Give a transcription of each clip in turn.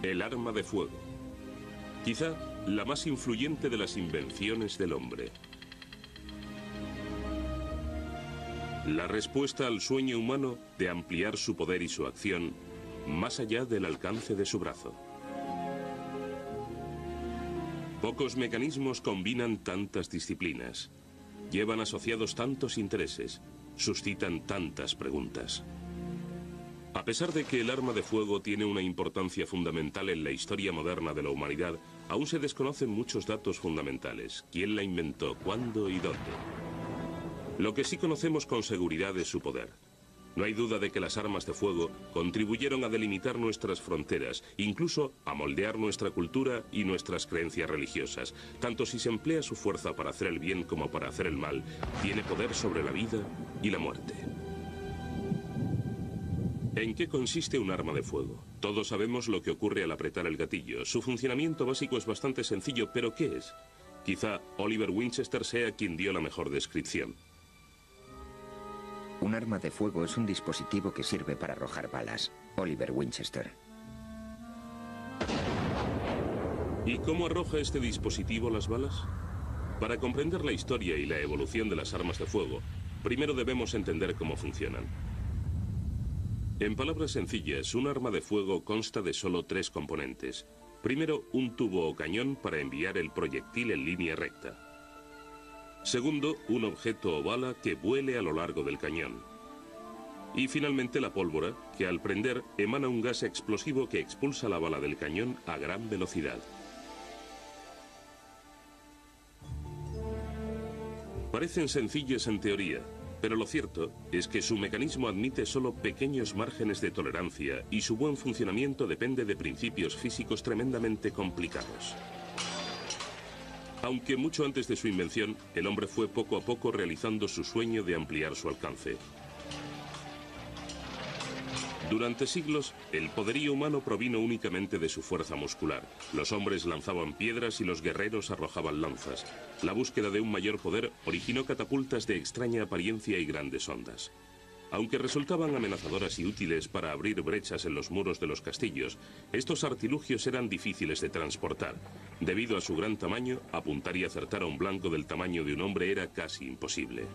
El arma de fuego. Quizá la más influyente de las invenciones del hombre. La respuesta al sueño humano de ampliar su poder y su acción más allá del alcance de su brazo. Pocos mecanismos combinan tantas disciplinas, llevan asociados tantos intereses, suscitan tantas preguntas. A pesar de que el arma de fuego tiene una importancia fundamental en la historia moderna de la humanidad, aún se desconocen muchos datos fundamentales. ¿Quién la inventó? ¿Cuándo y dónde? Lo que sí conocemos con seguridad es su poder. No hay duda de que las armas de fuego contribuyeron a delimitar nuestras fronteras, incluso a moldear nuestra cultura y nuestras creencias religiosas. Tanto si se emplea su fuerza para hacer el bien como para hacer el mal, tiene poder sobre la vida y la muerte. ¿En qué consiste un arma de fuego? Todos sabemos lo que ocurre al apretar el gatillo. Su funcionamiento básico es bastante sencillo, pero ¿qué es? Quizá Oliver Winchester sea quien dio la mejor descripción. Un arma de fuego es un dispositivo que sirve para arrojar balas. Oliver Winchester. ¿Y cómo arroja este dispositivo las balas? Para comprender la historia y la evolución de las armas de fuego, primero debemos entender cómo funcionan. En palabras sencillas, un arma de fuego consta de solo tres componentes. Primero, un tubo o cañón para enviar el proyectil en línea recta. Segundo, un objeto o bala que vuele a lo largo del cañón. Y finalmente la pólvora, que al prender emana un gas explosivo que expulsa la bala del cañón a gran velocidad. Parecen sencillas en teoría, pero lo cierto es que su mecanismo admite solo pequeños márgenes de tolerancia y su buen funcionamiento depende de principios físicos tremendamente complicados. Aunque mucho antes de su invención, el hombre fue poco a poco realizando su sueño de ampliar su alcance. Durante siglos, el poderío humano provino únicamente de su fuerza muscular. Los hombres lanzaban piedras y los guerreros arrojaban lanzas. La búsqueda de un mayor poder originó catapultas de extraña apariencia y grandes ondas. Aunque resultaban amenazadoras y útiles para abrir brechas en los muros de los castillos, estos artilugios eran difíciles de transportar. Debido a su gran tamaño, apuntar y acertar a un blanco del tamaño de un hombre era casi imposible.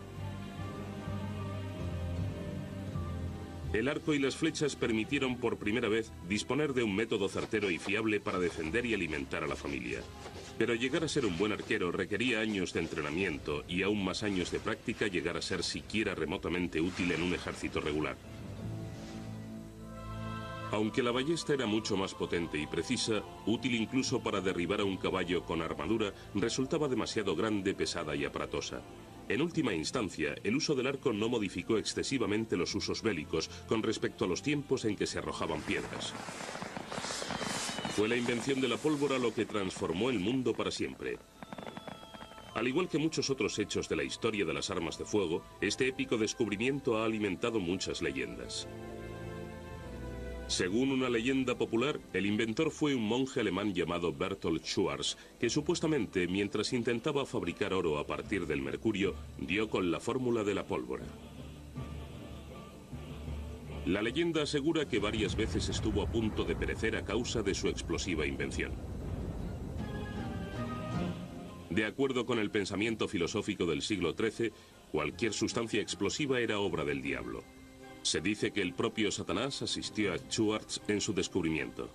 El arco y las flechas permitieron por primera vez disponer de un método certero y fiable para defender y alimentar a la familia. Pero llegar a ser un buen arquero requería años de entrenamiento y aún más años de práctica llegar a ser siquiera remotamente útil en un ejército regular. Aunque la ballesta era mucho más potente y precisa, útil incluso para derribar a un caballo con armadura, resultaba demasiado grande, pesada y aparatosa. En última instancia, el uso del arco no modificó excesivamente los usos bélicos con respecto a los tiempos en que se arrojaban piedras. Fue la invención de la pólvora lo que transformó el mundo para siempre. Al igual que muchos otros hechos de la historia de las armas de fuego, este épico descubrimiento ha alimentado muchas leyendas. Según una leyenda popular, el inventor fue un monje alemán llamado Berthold Schwarz, que supuestamente, mientras intentaba fabricar oro a partir del mercurio, dio con la fórmula de la pólvora. La leyenda asegura que varias veces estuvo a punto de perecer a causa de su explosiva invención. De acuerdo con el pensamiento filosófico del siglo XIII, cualquier sustancia explosiva era obra del diablo. Se dice que el propio Satanás asistió a Schwarz en su descubrimiento.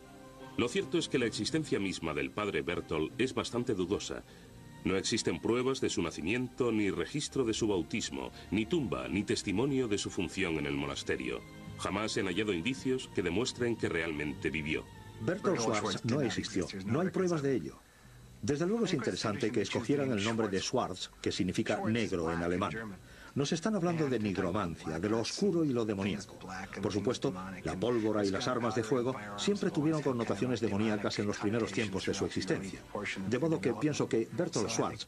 Lo cierto es que la existencia misma del padre Berthold es bastante dudosa. No existen pruebas de su nacimiento, ni registro de su bautismo, ni tumba, ni testimonio de su función en el monasterio. Jamás se han hallado indicios que demuestren que realmente vivió. Berthold Schwarz no existió, no hay pruebas de ello. Desde luego es interesante que escogieran el nombre de Schwarz, que significa negro en alemán. Nos están hablando de nigromancia, de lo oscuro y lo demoníaco. Por supuesto, la pólvora y las armas de fuego siempre tuvieron connotaciones demoníacas en los primeros tiempos de su existencia. De modo que pienso que Berthold Schwarz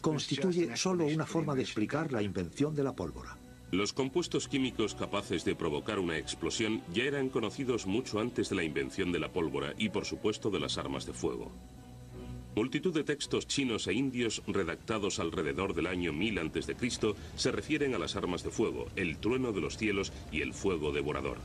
constituye solo una forma de explicar la invención de la pólvora. Los compuestos químicos capaces de provocar una explosión ya eran conocidos mucho antes de la invención de la pólvora y, por supuesto, de las armas de fuego. Multitud de textos chinos e indios redactados alrededor del año 1000 a.C. se refieren a las armas de fuego, el trueno de los cielos y el fuego devorador.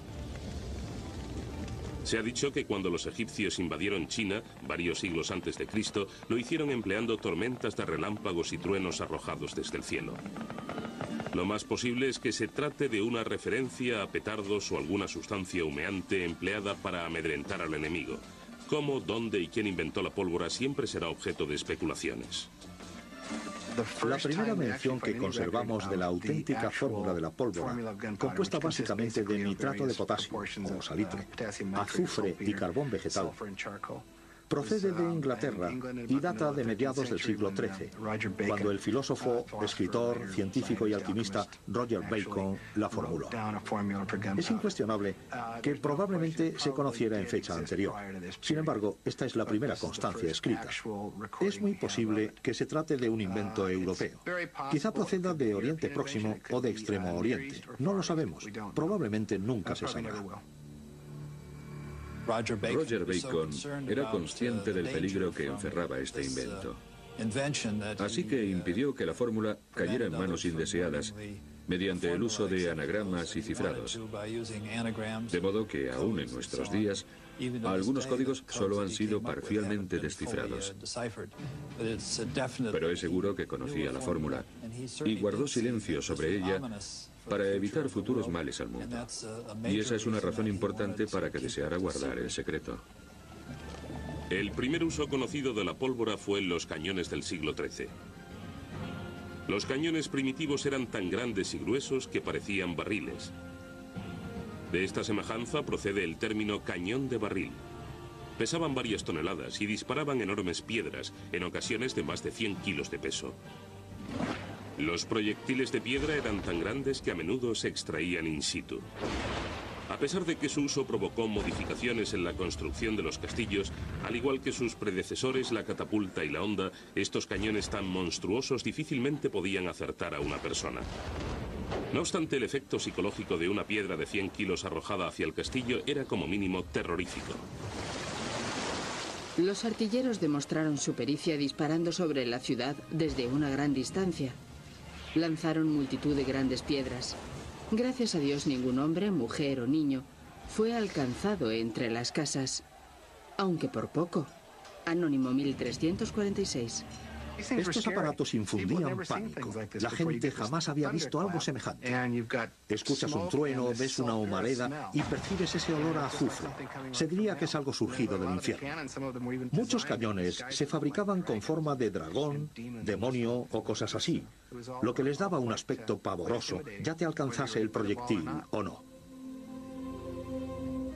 Se ha dicho que cuando los egipcios invadieron China, varios siglos antes de Cristo, lo hicieron empleando tormentas de relámpagos y truenos arrojados desde el cielo. Lo más posible es que se trate de una referencia a petardos o alguna sustancia humeante empleada para amedrentar al enemigo. Cómo, dónde y quién inventó la pólvora siempre será objeto de especulaciones. La primera mención que conservamos de la auténtica fórmula de la pólvora, compuesta básicamente de nitrato de potasio, o salitre, azufre y carbón vegetal, procede de Inglaterra y data de mediados del siglo XIII, cuando el filósofo, escritor, científico y alquimista Roger Bacon la formuló. Es incuestionable que probablemente se conociera en fecha anterior. Sin embargo, esta es la primera constancia escrita. Es muy posible que se trate de un invento europeo. Quizá proceda de Oriente Próximo o de Extremo Oriente. No lo sabemos. Probablemente nunca se sabrá. Roger Bacon era consciente del peligro que encerraba este invento. Así que impidió que la fórmula cayera en manos indeseadas mediante el uso de anagramas y cifrados. De modo que aún en nuestros días, algunos códigos solo han sido parcialmente descifrados. Pero es seguro que conocía la fórmula y guardó silencio sobre ella para evitar futuros males al mundo. Y esa es una razón importante para que deseara guardar el secreto. El primer uso conocido de la pólvora fue en los cañones del siglo XIII. Los cañones primitivos eran tan grandes y gruesos que parecían barriles. De esta semejanza procede el término cañón de barril. Pesaban varias toneladas y disparaban enormes piedras, en ocasiones de más de 100 kilos de peso. Los proyectiles de piedra eran tan grandes que a menudo se extraían in situ. A pesar de que su uso provocó modificaciones en la construcción de los castillos, al igual que sus predecesores, la catapulta y la honda, estos cañones tan monstruosos difícilmente podían acertar a una persona. No obstante, el efecto psicológico de una piedra de 100 kilos arrojada hacia el castillo era como mínimo terrorífico. Los artilleros demostraron su pericia disparando sobre la ciudad desde una gran distancia. Lanzaron multitud de grandes piedras. Gracias a Dios, ningún hombre, mujer o niño fue alcanzado entre las casas, aunque por poco. Anónimo 1346. Estos aparatos infundían pánico. La gente jamás había visto algo semejante. Escuchas un trueno, ves una humareda y percibes ese olor a azufre. Se diría que es algo surgido del infierno. Muchos cañones se fabricaban con forma de dragón, demonio o cosas así, lo que les daba un aspecto pavoroso, ya te alcanzase el proyectil o no.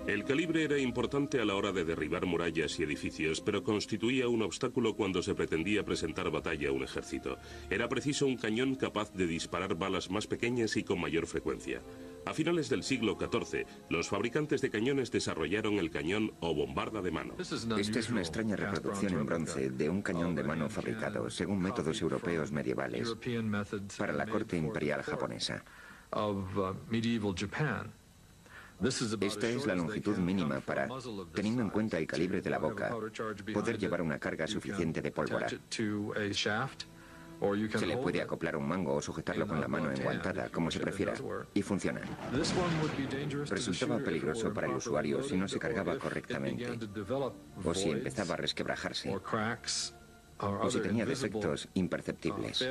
El calibre era importante a la hora de derribar murallas y edificios, pero constituía un obstáculo cuando se pretendía presentar batalla a un ejército. Era preciso un cañón capaz de disparar balas más pequeñas y con mayor frecuencia. A finales del siglo XIV, los fabricantes de cañones desarrollaron el cañón o bombarda de mano. Esta es una extraña reproducción en bronce de un cañón de mano fabricado según métodos europeos medievales para la corte imperial japonesa. Esta es la longitud mínima para, teniendo en cuenta el calibre de la boca, poder llevar una carga suficiente de pólvora. Se le puede acoplar un mango o sujetarlo con la mano enguantada, como se prefiera, y funciona. Resultaba peligroso para el usuario si no se cargaba correctamente, o si empezaba a resquebrajarse, o si tenía defectos imperceptibles.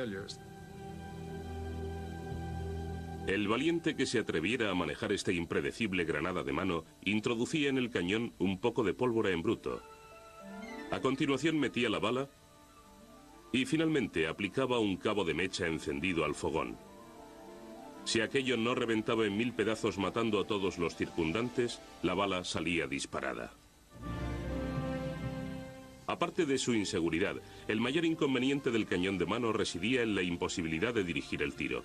El valiente que se atreviera a manejar esta impredecible granada de mano introducía en el cañón un poco de pólvora en bruto. A continuación metía la bala y finalmente aplicaba un cabo de mecha encendido al fogón. Si aquello no reventaba en 1000 pedazos matando a todos los circundantes, la bala salía disparada. Aparte de su inseguridad, el mayor inconveniente del cañón de mano residía en la imposibilidad de dirigir el tiro.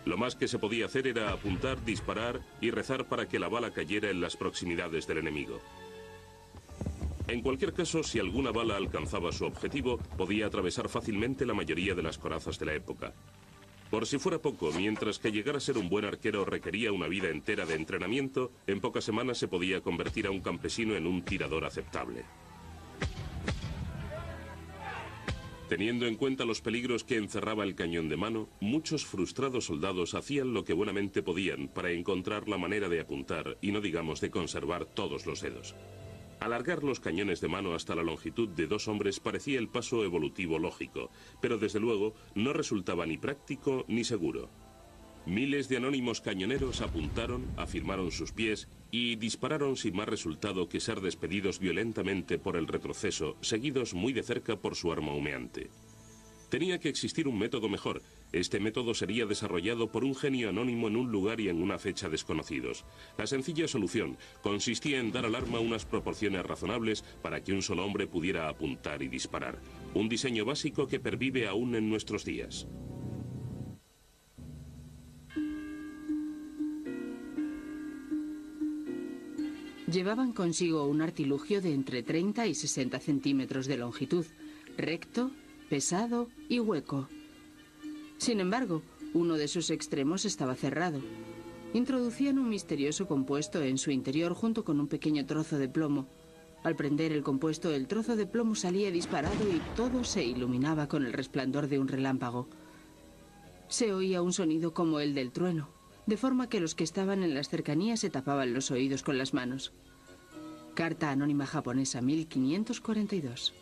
Lo más que se podía hacer era apuntar, disparar y rezar para que la bala cayera en las proximidades del enemigo. En cualquier caso, si alguna bala alcanzaba su objetivo, podía atravesar fácilmente la mayoría de las corazas de la época. Por si fuera poco, mientras que llegar a ser un buen arquero requería una vida entera de entrenamiento, en pocas semanas se podía convertir a un campesino en un tirador aceptable. Teniendo en cuenta los peligros que encerraba el cañón de mano, muchos frustrados soldados hacían lo que buenamente podían para encontrar la manera de apuntar y no digamos de conservar todos los dedos. Alargar los cañones de mano hasta la longitud de 2 hombres parecía el paso evolutivo lógico, pero desde luego no resultaba ni práctico ni seguro. Miles de anónimos cañoneros apuntaron, afirmaron sus pies y dispararon sin más resultado que ser despedidos violentamente por el retroceso, seguidos muy de cerca por su arma humeante. Tenía que existir un método mejor. Este método sería desarrollado por un genio anónimo en un lugar y en una fecha desconocidos. La sencilla solución consistía en dar al arma unas proporciones razonables para que un solo hombre pudiera apuntar y disparar. Un diseño básico que pervive aún en nuestros días. Llevaban consigo un artilugio de entre 30 y 60 centímetros de longitud, recto, pesado y hueco. Sin embargo, uno de sus extremos estaba cerrado. Introducían un misterioso compuesto en su interior junto con un pequeño trozo de plomo. Al prender el compuesto, el trozo de plomo salía disparado y todo se iluminaba con el resplandor de un relámpago. Se oía un sonido como el del trueno, de forma que los que estaban en las cercanías se tapaban los oídos con las manos. Carta anónima japonesa 1542.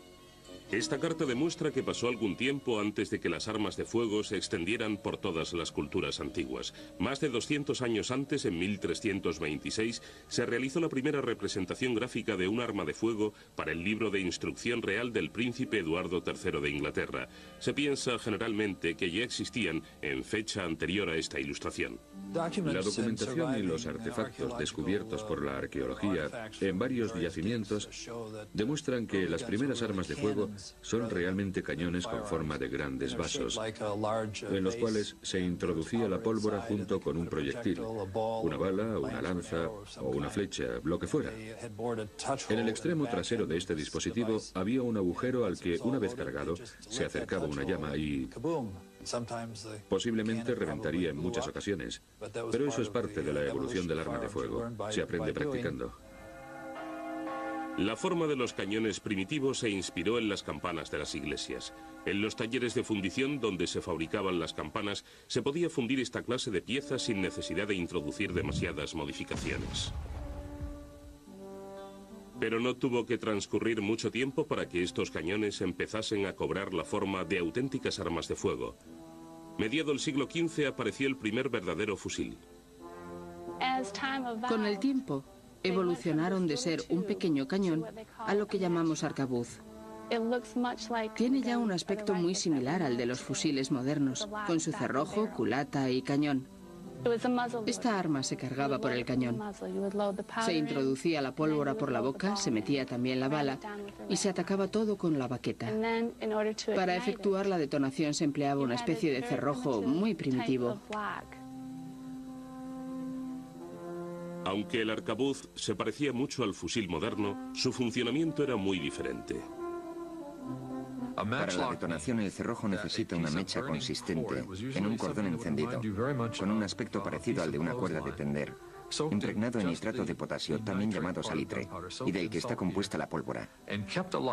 Esta carta demuestra que pasó algún tiempo antes de que las armas de fuego se extendieran por todas las culturas antiguas. Más de 200 años antes, en 1326, se realizó la primera representación gráfica de un arma de fuego para el libro de instrucción real del príncipe Eduardo III de Inglaterra. Se piensa generalmente que ya existían en fecha anterior a esta ilustración. La documentación y los artefactos descubiertos por la arqueología en varios yacimientos demuestran que las primeras armas de fuego son realmente cañones con forma de grandes vasos, en los cuales se introducía la pólvora junto con un proyectil, una bala, una lanza o una flecha, lo que fuera. En el extremo trasero de este dispositivo había un agujero al que, una vez cargado, se acercaba una llama y posiblemente reventaría en muchas ocasiones. Pero eso es parte de la evolución del arma de fuego. Se aprende practicando. La forma de los cañones primitivos se inspiró en las campanas de las iglesias. En los talleres de fundición donde se fabricaban las campanas, se podía fundir esta clase de piezas sin necesidad de introducir demasiadas modificaciones. Pero no tuvo que transcurrir mucho tiempo para que estos cañones empezasen a cobrar la forma de auténticas armas de fuego. Mediado el siglo XV apareció el primer verdadero fusil. Con el tiempo, evolucionaron de ser un pequeño cañón a lo que llamamos arcabuz. Tiene ya un aspecto muy similar al de los fusiles modernos, con su cerrojo, culata y cañón. Esta arma se cargaba por el cañón. Se introducía la pólvora por la boca, se metía también la bala y se atacaba todo con la baqueta. Para efectuar la detonación se empleaba una especie de cerrojo muy primitivo. Aunque el arcabuz se parecía mucho al fusil moderno, su funcionamiento era muy diferente. Para la detonación, el cerrojo necesita una mecha consistente en un cordón encendido, con un aspecto parecido al de una cuerda de tender, impregnado en nitrato de potasio, también llamado salitre, y del que está compuesta la pólvora,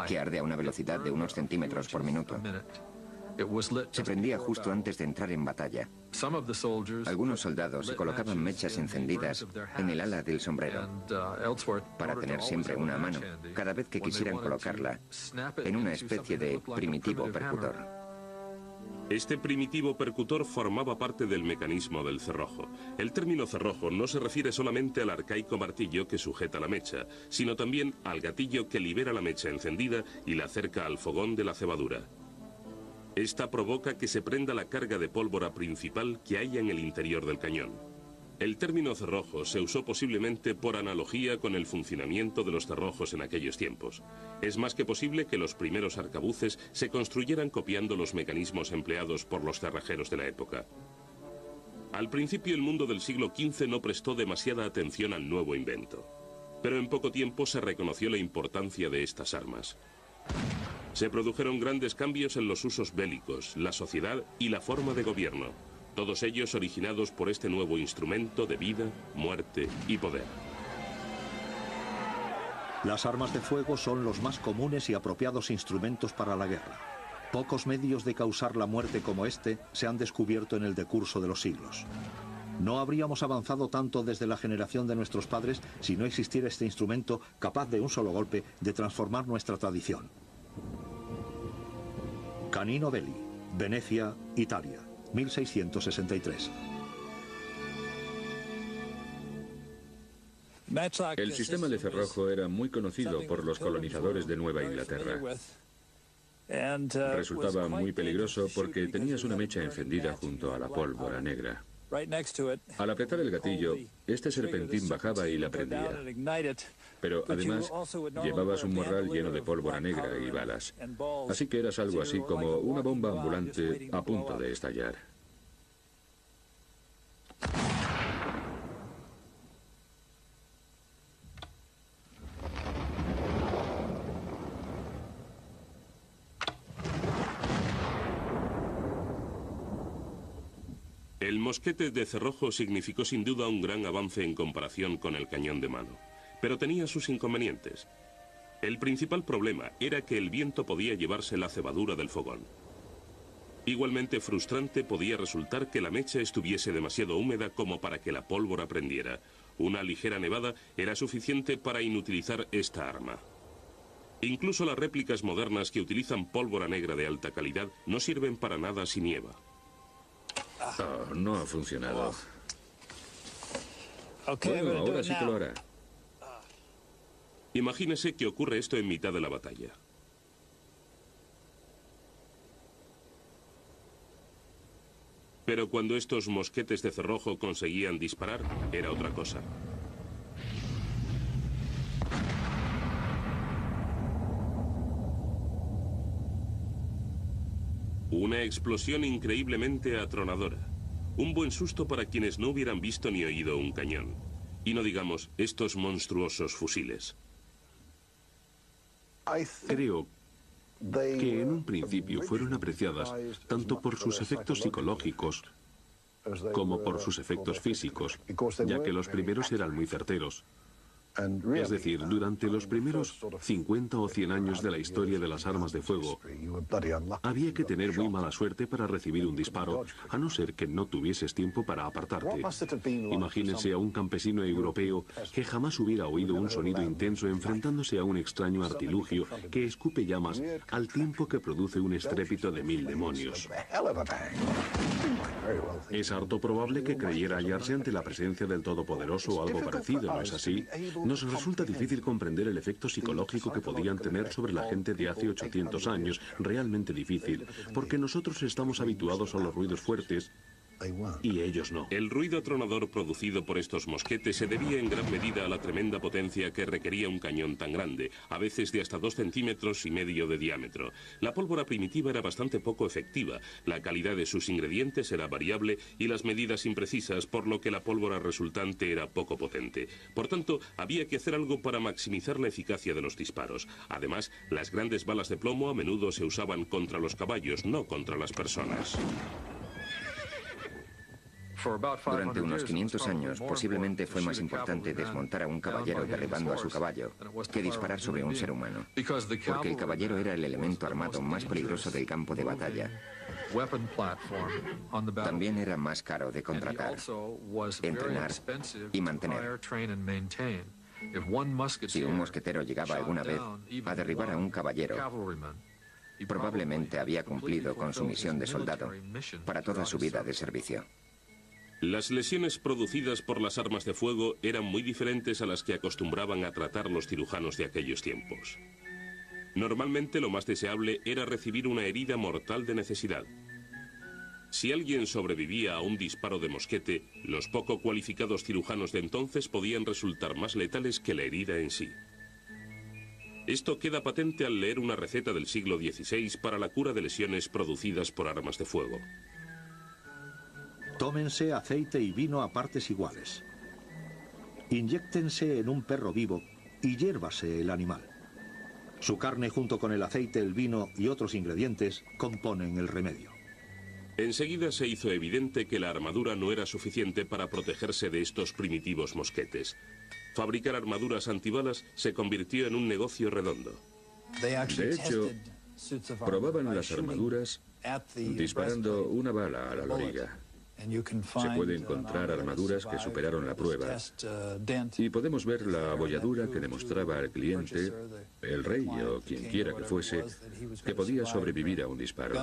que arde a una velocidad de unos centímetros por minuto. Se prendía justo antes de entrar en batalla. Algunos soldados se colocaban mechas encendidas en el ala del sombrero para tener siempre una a mano, cada vez que quisieran colocarla en una especie de primitivo percutor. Este primitivo percutor formaba parte del mecanismo del cerrojo. El término cerrojo no se refiere solamente al arcaico martillo que sujeta la mecha, sino también al gatillo que libera la mecha encendida y la acerca al fogón de la cebadura. Esta provoca que se prenda la carga de pólvora principal que hay en el interior del cañón. El término cerrojo se usó posiblemente por analogía con el funcionamiento de los cerrojos en aquellos tiempos. Es más que posible que los primeros arcabuces se construyeran copiando los mecanismos empleados por los cerrajeros de la época. Al principio el mundo del siglo XV no prestó demasiada atención al nuevo invento, pero en poco tiempo se reconoció la importancia de estas armas. Se produjeron grandes cambios en los usos bélicos, la sociedad y la forma de gobierno, todos ellos originados por este nuevo instrumento de vida, muerte y poder. Las armas de fuego son los más comunes y apropiados instrumentos para la guerra. Pocos medios de causar la muerte como este se han descubierto en el decurso de los siglos. No habríamos avanzado tanto desde la generación de nuestros padres si no existiera este instrumento capaz de un solo golpe de transformar nuestra tradición. Canino Belli, Venecia, Italia, 1663. El sistema de cerrojo era muy conocido por los colonizadores de Nueva Inglaterra. Resultaba muy peligroso porque tenías una mecha encendida junto a la pólvora negra. Al apretar el gatillo, este serpentín bajaba y la prendía. Pero además, llevabas un morral lleno de pólvora negra y balas. Así que eras algo así como una bomba ambulante a punto de estallar. El mosquete de cerrojo significó sin duda un gran avance en comparación con el cañón de mano, pero tenía sus inconvenientes. El principal problema era que el viento podía llevarse la cebadura del fogón. Igualmente frustrante podía resultar que la mecha estuviese demasiado húmeda como para que la pólvora prendiera. Una ligera nevada era suficiente para inutilizar esta arma. Incluso las réplicas modernas que utilizan pólvora negra de alta calidad no sirven para nada si nieva. Oh, no ha funcionado. Bueno, ahora sí que lo hará. Imagínese que ocurre esto en mitad de la batalla. Pero cuando estos mosquetes de cerrojo conseguían disparar, era otra cosa. Una explosión increíblemente atronadora. Un buen susto para quienes no hubieran visto ni oído un cañón. Y no digamos estos monstruosos fusiles. Creo que en un principio fueron apreciadas tanto por sus efectos psicológicos como por sus efectos físicos, ya que los primeros eran muy certeros. Es decir, durante los primeros 50 o 100 años de la historia de las armas de fuego, había que tener muy mala suerte para recibir un disparo, a no ser que no tuvieses tiempo para apartarte. Imagínense a un campesino europeo que jamás hubiera oído un sonido intenso enfrentándose a un extraño artilugio que escupe llamas al tiempo que produce un estrépito de 1000 demonios. Es harto probable que creyera hallarse ante la presencia del Todopoderoso o algo parecido, ¿no es así? Nos resulta difícil comprender el efecto psicológico que podían tener sobre la gente de hace 800 años, realmente difícil, porque nosotros estamos habituados a los ruidos fuertes y ellos no. El ruido atronador producido por estos mosquetes se debía en gran medida a la tremenda potencia que requería un cañón tan grande, a veces de hasta 2,5 centímetros de diámetro. La pólvora primitiva era bastante poco efectiva, la calidad de sus ingredientes era variable y las medidas imprecisas, por lo que la pólvora resultante era poco potente. Por tanto, había que hacer algo para maximizar la eficacia de los disparos. Además, las grandes balas de plomo a menudo se usaban contra los caballos, no contra las personas. Durante unos 500 años, posiblemente fue más importante desmontar a un caballero derribando a su caballo que disparar sobre un ser humano, porque el caballero era el elemento armado más peligroso del campo de batalla. También era más caro de contratar, entrenar y mantener. Si un mosquetero llegaba alguna vez a derribar a un caballero, probablemente había cumplido con su misión de soldado para toda su vida de servicio. Las lesiones producidas por las armas de fuego eran muy diferentes a las que acostumbraban a tratar los cirujanos de aquellos tiempos. Normalmente lo más deseable era recibir una herida mortal de necesidad. Si alguien sobrevivía a un disparo de mosquete, los poco cualificados cirujanos de entonces podían resultar más letales que la herida en sí. Esto queda patente al leer una receta del siglo XVI para la cura de lesiones producidas por armas de fuego. Tómense aceite y vino a partes iguales. Inyéctense en un perro vivo y hiérvase el animal. Su carne junto con el aceite, el vino y otros ingredientes componen el remedio. Enseguida se hizo evidente que la armadura no era suficiente para protegerse de estos primitivos mosquetes. Fabricar armaduras antibalas se convirtió en un negocio redondo. De hecho, Probaban las armaduras disparando una bala a la loriga. Se puede encontrar armaduras que superaron la prueba y podemos ver la abolladura que demostraba al cliente, el rey o quien quiera que fuese, que podía sobrevivir a un disparo.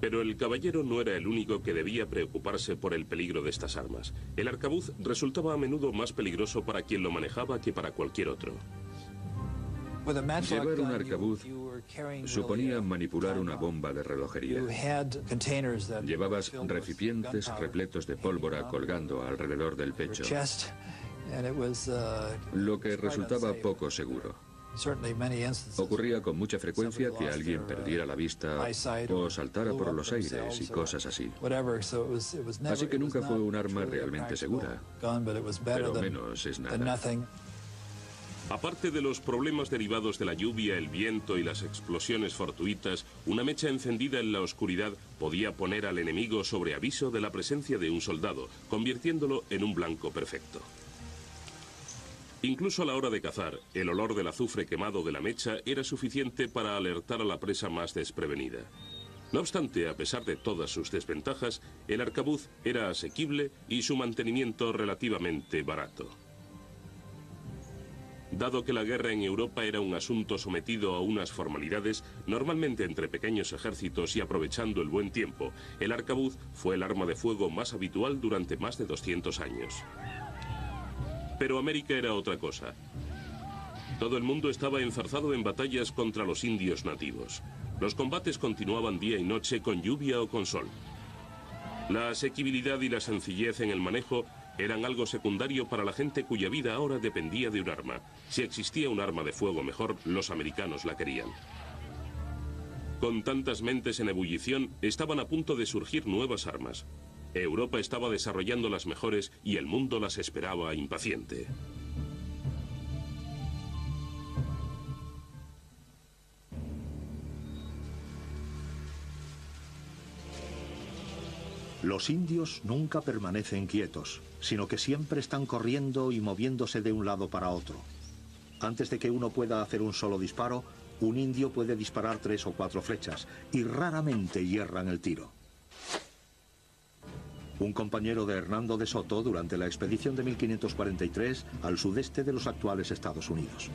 Pero el caballero no era el único que debía preocuparse por el peligro de estas armas. El arcabuz resultaba a menudo más peligroso para quien lo manejaba que para cualquier otro. Llevar un arcabuz suponía manipular una bomba de relojería. Llevabas recipientes repletos de pólvora colgando alrededor del pecho, lo que resultaba poco seguro. Ocurría con mucha frecuencia que alguien perdiera la vista o saltara por los aires y cosas así. Así que nunca fue un arma realmente segura, pero menos es nada. Aparte de los problemas derivados de la lluvia, el viento y las explosiones fortuitas, una mecha encendida en la oscuridad podía poner al enemigo sobre aviso de la presencia de un soldado, convirtiéndolo en un blanco perfecto. Incluso a la hora de cazar, el olor del azufre quemado de la mecha era suficiente para alertar a la presa más desprevenida. No obstante, a pesar de todas sus desventajas, el arcabuz era asequible y su mantenimiento relativamente barato. Dado que la guerra en Europa era un asunto sometido a unas formalidades, normalmente entre pequeños ejércitos y aprovechando el buen tiempo, el arcabuz fue el arma de fuego más habitual durante más de 200 años. Pero América era otra cosa. Todo el mundo estaba enzarzado en batallas contra los indios nativos. Los combates continuaban día y noche con lluvia o con sol. La asequibilidad y la sencillez en el manejo eran algo secundario para la gente cuya vida ahora dependía de un arma. Si existía un arma de fuego mejor, los americanos la querían. Con tantas mentes en ebullición, estaban a punto de surgir nuevas armas. Europa estaba desarrollando las mejores y el mundo las esperaba impaciente. Los indios nunca permanecen quietos, sino que siempre están corriendo y moviéndose de un lado para otro. Antes de que uno pueda hacer un solo disparo, un indio puede disparar 3 o 4 flechas, y raramente hierran el tiro. Un compañero de Hernando de Soto durante la expedición de 1543 al sudeste de los actuales Estados Unidos.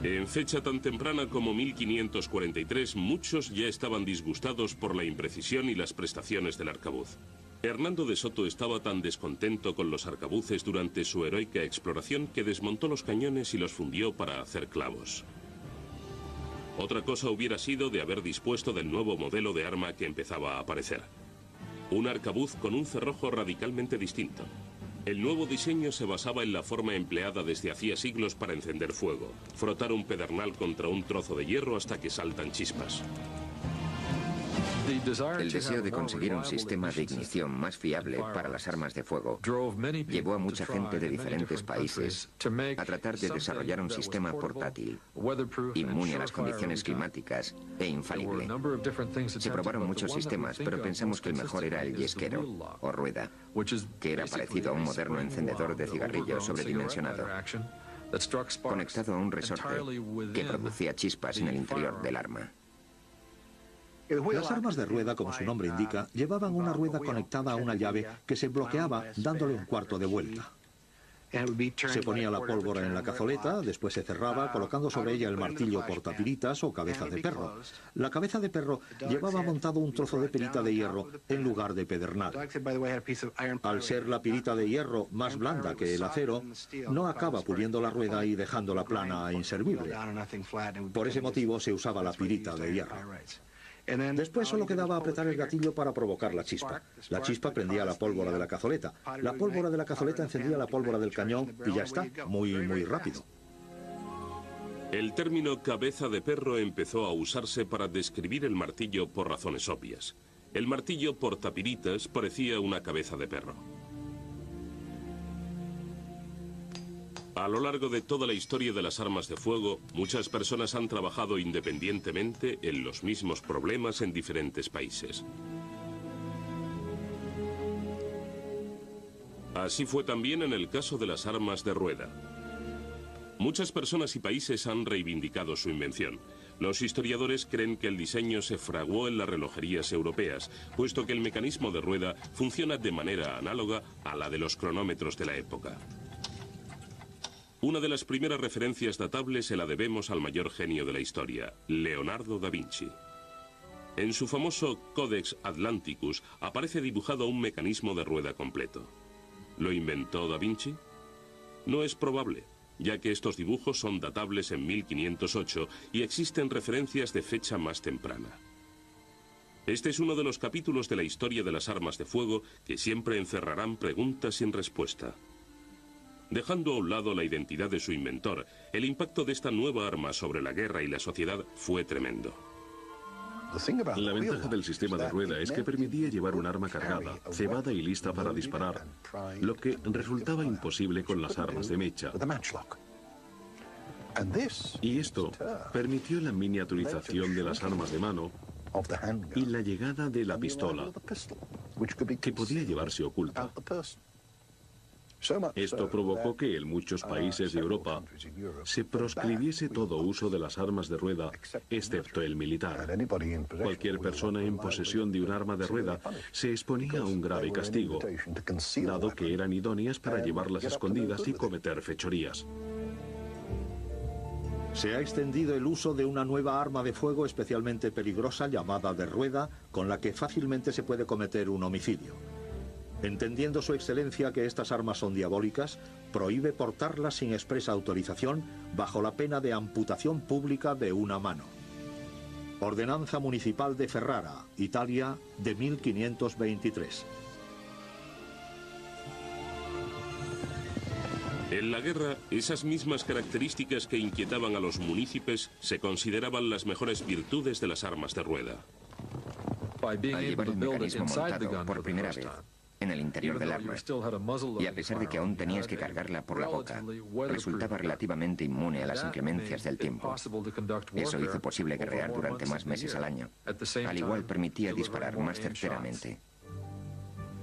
En fecha tan temprana como 1543, muchos ya estaban disgustados por la imprecisión y las prestaciones del arcabuz. Hernando de Soto estaba tan descontento con los arcabuces durante su heroica exploración que desmontó los cañones y los fundió para hacer clavos. Otra cosa hubiera sido de haber dispuesto del nuevo modelo de arma que empezaba a aparecer. Un arcabuz con un cerrojo radicalmente distinto. El nuevo diseño se basaba en la forma empleada desde hacía siglos para encender fuego, frotar un pedernal contra un trozo de hierro hasta que saltan chispas. El deseo de conseguir un sistema de ignición más fiable para las armas de fuego llevó a mucha gente de diferentes países a tratar de desarrollar un sistema portátil, inmune a las condiciones climáticas e infalible. Se probaron muchos sistemas, pero pensamos que el mejor era el yesquero, o rueda, que era parecido a un moderno encendedor de cigarrillo sobredimensionado, conectado a un resorte que producía chispas en el interior del arma. Las armas de rueda, como su nombre indica, llevaban una rueda conectada a una llave que se bloqueaba dándole un cuarto de vuelta. Se ponía la pólvora en la cazoleta, después se cerraba colocando sobre ella el martillo portapiritas o cabeza de perro. La cabeza de perro llevaba montado un trozo de perita de hierro en lugar de pedernal. Al ser la pirita de hierro más blanda que el acero, no acaba puliendo la rueda y dejándola plana e inservible. Por ese motivo se usaba la pirita de hierro. Después solo quedaba apretar el gatillo para provocar la chispa. La chispa prendía la pólvora de la cazoleta. La pólvora de la cazoleta encendía la pólvora del cañón y ya está, muy rápido. El término cabeza de perro empezó a usarse para describir el martillo por razones obvias. El martillo portapiritas parecía una cabeza de perro. A lo largo de toda la historia de las armas de fuego, muchas personas han trabajado independientemente en los mismos problemas en diferentes países. Así fue también en el caso de las armas de rueda. Muchas personas y países han reivindicado su invención. Los historiadores creen que el diseño se fraguó en las relojerías europeas, puesto que el mecanismo de rueda funciona de manera análoga a la de los cronómetros de la época. Una de las primeras referencias datables se la debemos al mayor genio de la historia, Leonardo da Vinci. En su famoso Codex Atlanticus aparece dibujado un mecanismo de rueda completo. ¿Lo inventó da Vinci? No es probable, ya que estos dibujos son datables en 1508 y existen referencias de fecha más temprana. Este es uno de los capítulos de la historia de las armas de fuego que siempre encerrarán preguntas sin respuesta. Dejando a un lado la identidad de su inventor, el impacto de esta nueva arma sobre la guerra y la sociedad fue tremendo. La ventaja del sistema de rueda es que permitía llevar un arma cargada, cebada y lista para disparar, lo que resultaba imposible con las armas de mecha. Y esto permitió la miniaturización de las armas de mano y la llegada de la pistola, que podía llevarse oculta. Esto provocó que en muchos países de Europa se proscribiese todo uso de las armas de rueda, excepto el militar. Cualquier persona en posesión de un arma de rueda se exponía a un grave castigo, dado que eran idóneas para llevarlas escondidas y cometer fechorías. Se ha extendido el uso de una nueva arma de fuego especialmente peligrosa llamada de rueda, con la que fácilmente se puede cometer un homicidio. Entendiendo su excelencia que estas armas son diabólicas, prohíbe portarlas sin expresa autorización bajo la pena de amputación pública de una mano. Ordenanza Municipal de Ferrara, Italia, de 1523. En la guerra, esas mismas características que inquietaban a los munícipes se consideraban las mejores virtudes de las armas de rueda. Al llevar el mecanismo montado por primera vez en el interior del arma, y a pesar de que aún tenías que cargarla por la boca, resultaba relativamente inmune a las inclemencias del tiempo. Eso hizo posible guerrear durante más meses al año. Al igual permitía disparar más certeramente.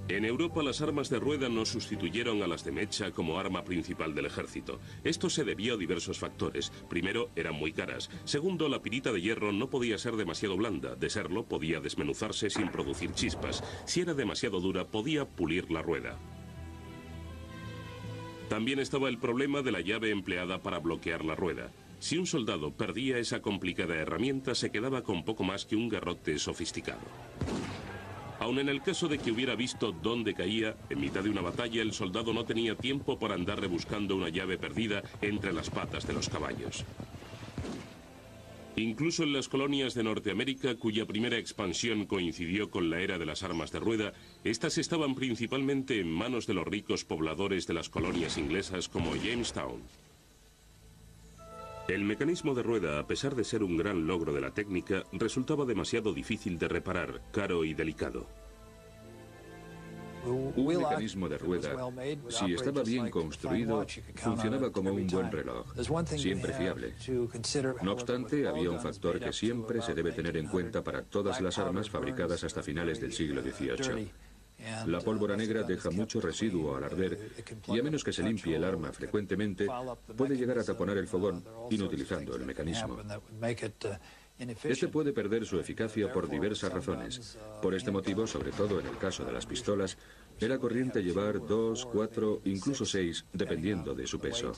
En Europa las armas de rueda no sustituyeron a las de mecha como arma principal del ejército. Esto se debió a diversos factores. Primero, eran muy caras. Segundo, la pirita de hierro no podía ser demasiado blanda. De serlo, podía desmenuzarse sin producir chispas. Si era demasiado dura, podía pulir la rueda. También estaba el problema de la llave empleada para bloquear la rueda. Si un soldado perdía esa complicada herramienta, se quedaba con poco más que un garrote sofisticado. Aun en el caso de que hubiera visto dónde caía, en mitad de una batalla el soldado no tenía tiempo para andar rebuscando una llave perdida entre las patas de los caballos. Incluso en las colonias de Norteamérica, cuya primera expansión coincidió con la era de las armas de rueda, estas estaban principalmente en manos de los ricos pobladores de las colonias inglesas como Jamestown. El mecanismo de rueda, a pesar de ser un gran logro de la técnica, resultaba demasiado difícil de reparar, caro y delicado. Un mecanismo de rueda, si estaba bien construido, funcionaba como un buen reloj, siempre fiable. No obstante, había un factor que siempre se debe tener en cuenta para todas las armas fabricadas hasta finales del siglo XVIII. La pólvora negra deja mucho residuo al arder y a menos que se limpie el arma frecuentemente, puede llegar a taponar el fogón inutilizando el mecanismo. Este puede perder su eficacia por diversas razones. Por este motivo, sobre todo en el caso de las pistolas, era corriente llevar 2, 4, incluso 6, dependiendo de su peso.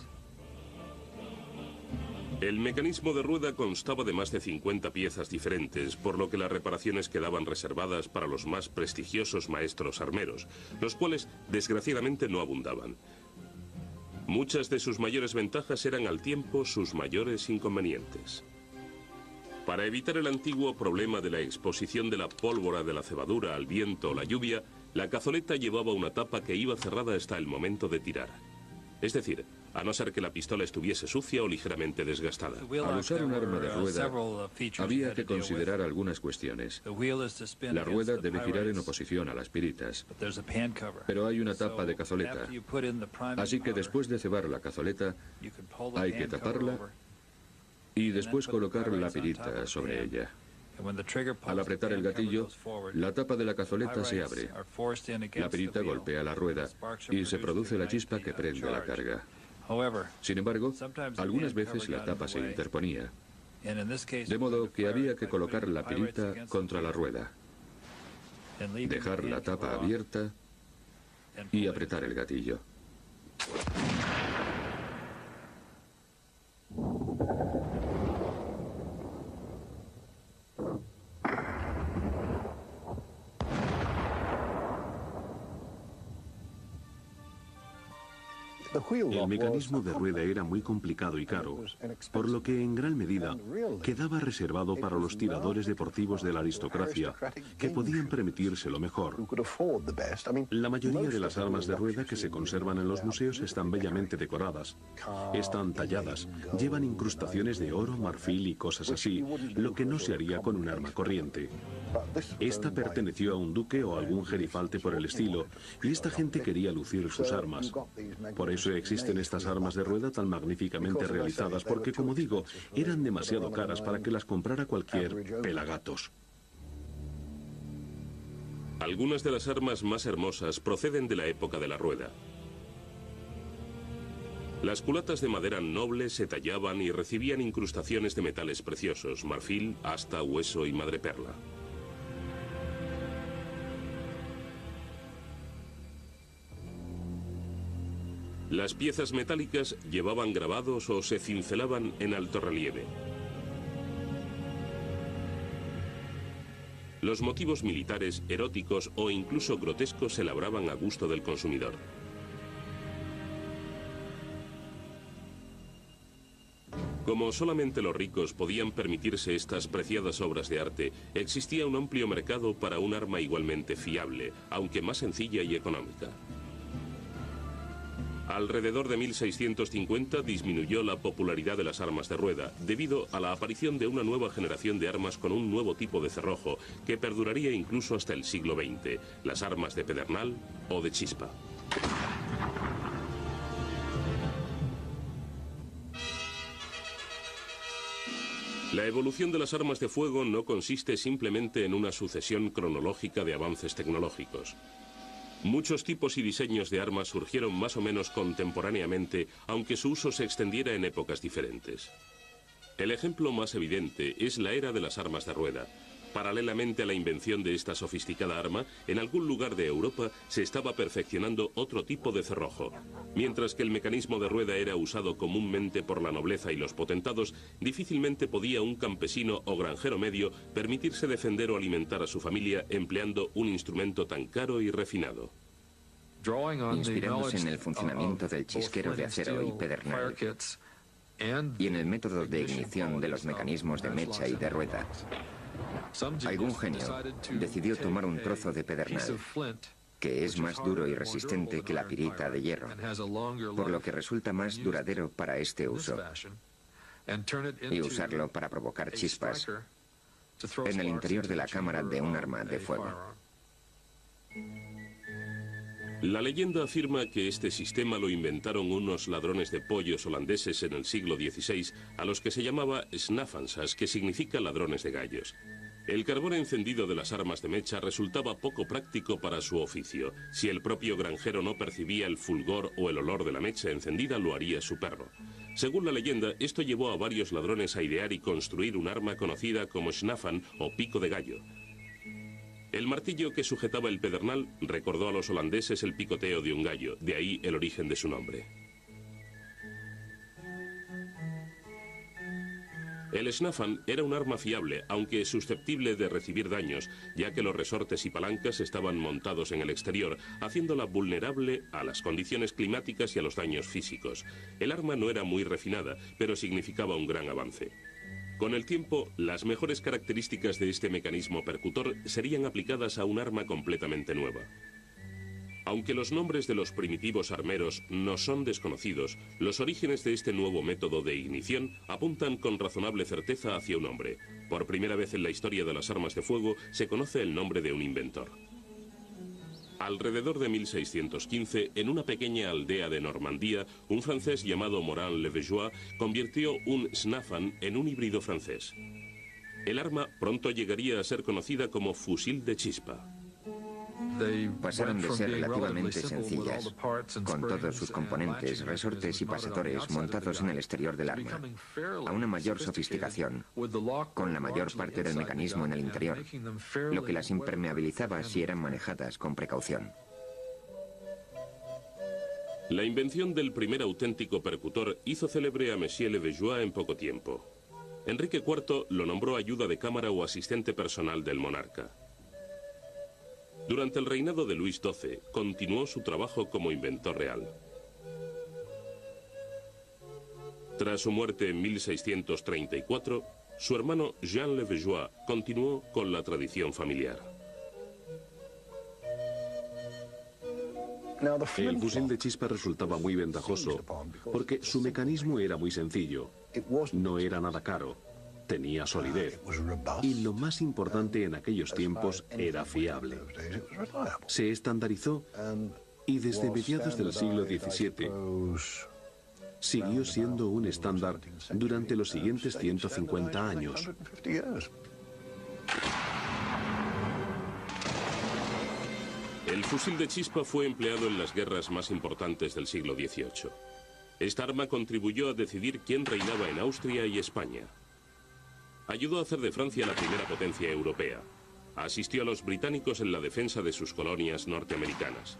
El mecanismo de rueda constaba de más de 50 piezas diferentes, por lo que las reparaciones quedaban reservadas para los más prestigiosos maestros armeros, los cuales desgraciadamente no abundaban. Muchas de sus mayores ventajas eran al tiempo sus mayores inconvenientes. Para evitar el antiguo problema de la exposición de la pólvora de la cebadura al viento o la lluvia, la cazoleta llevaba una tapa que iba cerrada hasta el momento de tirar. Es decir, a no ser que la pistola estuviese sucia o ligeramente desgastada. Al usar un arma de rueda, había que considerar algunas cuestiones. La rueda debe girar en oposición a las piritas, pero hay una tapa de cazoleta, así que después de cebar la cazoleta, hay que taparla y después colocar la pirita sobre ella. Al apretar el gatillo, la tapa de la cazoleta se abre. La pirita golpea la rueda y se produce la chispa que prende la carga. Sin embargo, algunas veces la tapa se interponía, de modo que había que colocar la pirita contra la rueda, dejar la tapa abierta y apretar el gatillo. El mecanismo de rueda era muy complicado y caro, por lo que en gran medida quedaba reservado para los tiradores deportivos de la aristocracia, que podían permitírselo mejor. La mayoría de las armas de rueda que se conservan en los museos están bellamente decoradas, están talladas, llevan incrustaciones de oro, marfil y cosas así, lo que no se haría con un arma corriente. Esta perteneció a un duque o algún gerifalte por el estilo, y esta gente quería lucir sus armas. Por eso existen estas armas de rueda tan magníficamente realizadas, porque, como digo, eran demasiado caras para que las comprara cualquier pelagatos. Algunas de las armas más hermosas proceden de la época de la rueda. Las culatas de madera noble se tallaban y recibían incrustaciones de metales preciosos, marfil, asta, hueso y madreperla. Las piezas metálicas llevaban grabados o se cincelaban en alto relieve. Los motivos militares, eróticos o incluso grotescos se labraban a gusto del consumidor. Como solamente los ricos podían permitirse estas preciadas obras de arte, existía un amplio mercado para un arma igualmente fiable, aunque más sencilla y económica. Alrededor de 1650 disminuyó la popularidad de las armas de rueda, debido a la aparición de una nueva generación de armas con un nuevo tipo de cerrojo, que perduraría incluso hasta el siglo XX, las armas de pedernal o de chispa. La evolución de las armas de fuego no consiste simplemente en una sucesión cronológica de avances tecnológicos. Muchos tipos y diseños de armas surgieron más o menos contemporáneamente, aunque su uso se extendiera en épocas diferentes. El ejemplo más evidente es la era de las armas de rueda. Paralelamente a la invención de esta sofisticada arma, en algún lugar de Europa se estaba perfeccionando otro tipo de cerrojo. Mientras que el mecanismo de rueda era usado comúnmente por la nobleza y los potentados, difícilmente podía un campesino o granjero medio permitirse defender o alimentar a su familia empleando un instrumento tan caro y refinado. Inspirados en el funcionamiento del chisquero de acero y pedernal y en el método de ignición de los mecanismos de mecha y de rueda, algún genio decidió tomar un trozo de pedernal que es más duro y resistente que la pirita de hierro, por lo que resulta más duradero para este uso, y usarlo para provocar chispas en el interior de la cámara de un arma de fuego. La leyenda afirma que este sistema lo inventaron unos ladrones de pollos holandeses en el siglo XVI, a los que se llamaba snafansas, que significa ladrones de gallos. El carbón encendido de las armas de mecha resultaba poco práctico para su oficio. Si el propio granjero no percibía el fulgor o el olor de la mecha encendida, lo haría su perro. Según la leyenda, esto llevó a varios ladrones a idear y construir un arma conocida como snafan o pico de gallo. El martillo que sujetaba el pedernal recordó a los holandeses el picoteo de un gallo, de ahí el origen de su nombre. El snafan era un arma fiable, aunque susceptible de recibir daños, ya que los resortes y palancas estaban montados en el exterior, haciéndola vulnerable a las condiciones climáticas y a los daños físicos. El arma no era muy refinada, pero significaba un gran avance. Con el tiempo, las mejores características de este mecanismo percutor serían aplicadas a un arma completamente nueva. Aunque los nombres de los primitivos armeros no son desconocidos, los orígenes de este nuevo método de ignición apuntan con razonable certeza hacia un hombre. Por primera vez en la historia de las armas de fuego se conoce el nombre de un inventor. Alrededor de 1615, en una pequeña aldea de Normandía, un francés llamado Morand-le-Vejois convirtió un snafan en un híbrido francés. El arma pronto llegaría a ser conocida como fusil de chispa. Pasaron de ser relativamente sencillas, con todos sus componentes, resortes y pasadores montados en el exterior del arma, a una mayor sofisticación, con la mayor parte del mecanismo en el interior, lo que las impermeabilizaba si eran manejadas con precaución. La invención del primer auténtico percutor hizo célebre a Monsieur Leverjois en poco tiempo. Enrique IV lo nombró ayuda de cámara o asistente personal del monarca. Durante el reinado de Luis XII, continuó su trabajo como inventor real. Tras su muerte en 1634, su hermano Jean Leverjois continuó con la tradición familiar. El fusil de chispa resultaba muy ventajoso porque su mecanismo era muy sencillo, no era nada caro, tenía solidez y lo más importante en aquellos tiempos era fiable. Se estandarizó y desde mediados del siglo XVII siguió siendo un estándar durante los siguientes 150 años. El fusil de chispa fue empleado en las guerras más importantes del siglo XVIII. Esta arma contribuyó a decidir quién reinaba en Austria y España. Ayudó a hacer de Francia la primera potencia europea. Asistió a los británicos en la defensa de sus colonias norteamericanas.